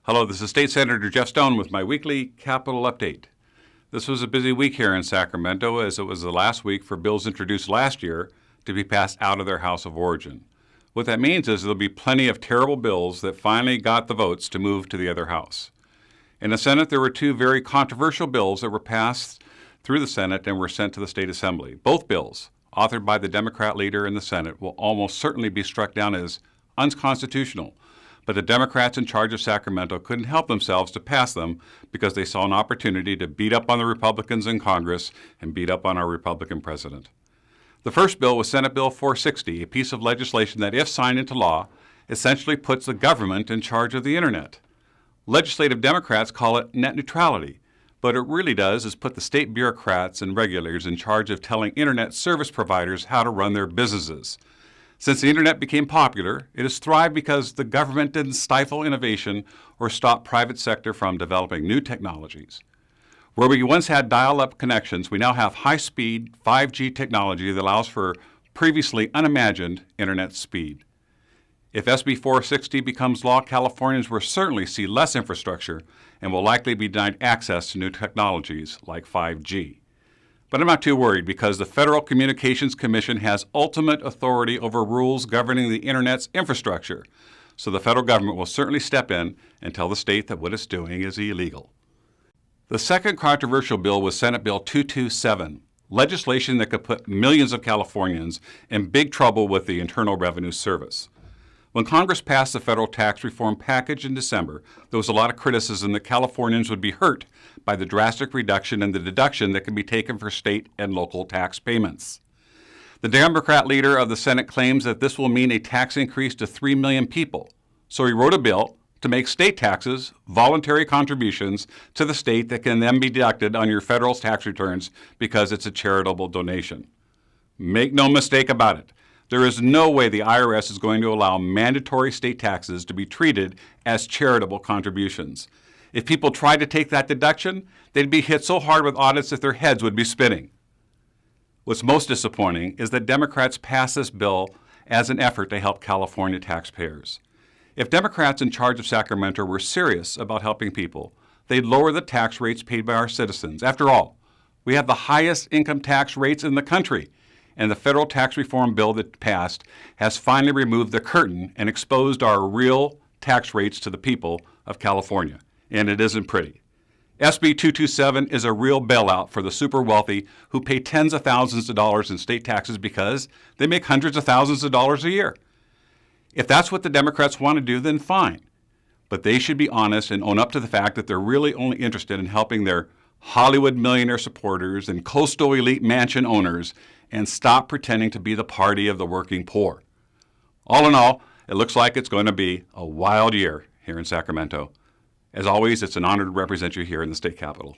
Hello, this is State Senator Jeff Stone with my weekly Capitol Update. This was a busy week here in Sacramento, as it was the last week for bills introduced last year to be passed out of their House of Origin. What that means is there'll be plenty of terrible bills that finally got the votes to move to the other house. In the Senate, there were two very controversial bills that were passed through the Senate and were sent to the State Assembly. Both bills, authored by the Democrat leader in the Senate, will almost certainly be struck down as unconstitutional. But the Democrats in charge of Sacramento couldn't help themselves to pass them because they saw an opportunity to beat up on the Republicans in Congress and beat up on our Republican president. The first bill was Senate Bill 460, a piece of legislation that, if signed into law, essentially puts the government in charge of the Internet. Legislative Democrats call it net neutrality, but what it really does is put the state bureaucrats and regulators in charge of telling Internet service providers how to run their businesses. Since the Internet became popular, it has thrived because the government didn't stifle innovation or stop private sector from developing new technologies. Where we once had dial-up connections, we now have high-speed 5G technology that allows for previously unimagined Internet speed. If SB 460 becomes law, Californians will certainly see less infrastructure and will likely be denied access to new technologies like 5G. But I'm not too worried because the Federal Communications Commission has ultimate authority over rules governing the Internet's infrastructure, so the federal government will certainly step in and tell the state that what it's doing is illegal. The second controversial bill was Senate Bill 227, legislation that could put millions of Californians in big trouble with the Internal Revenue Service. When Congress passed the federal tax reform package in December, there was a lot of criticism that Californians would be hurt by the drastic reduction in the deduction that can be taken for state and local tax payments. The Democrat leader of the Senate claims that this will mean a tax increase to 3 million people. So he wrote a bill to make state taxes voluntary contributions to the state that can then be deducted on your federal tax returns because it's a charitable donation. Make no mistake about it. There is no way the IRS is going to allow mandatory state taxes to be treated as charitable contributions. If people tried to take that deduction, they'd be hit so hard with audits that their heads would be spinning. What's most disappointing is that Democrats passed this bill as an effort to help California taxpayers. If Democrats in charge of Sacramento were serious about helping people, they'd lower the tax rates paid by our citizens. After all, we have the highest income tax rates in the country, and the federal tax reform bill that passed has finally removed the curtain and exposed our real tax rates to the people of California. And it isn't pretty. SB 227 is a real bailout for the super wealthy who pay tens of thousands of dollars in state taxes because they make hundreds of thousands of dollars a year. If that's what the Democrats want to do, then fine. But they should be honest and own up to the fact that they're really only interested in helping their Hollywood millionaire supporters and coastal elite mansion owners and stop pretending to be the party of the working poor. All in all, it looks like it's going to be a wild year here in Sacramento. As always, it's an honor to represent you here in the state capitol.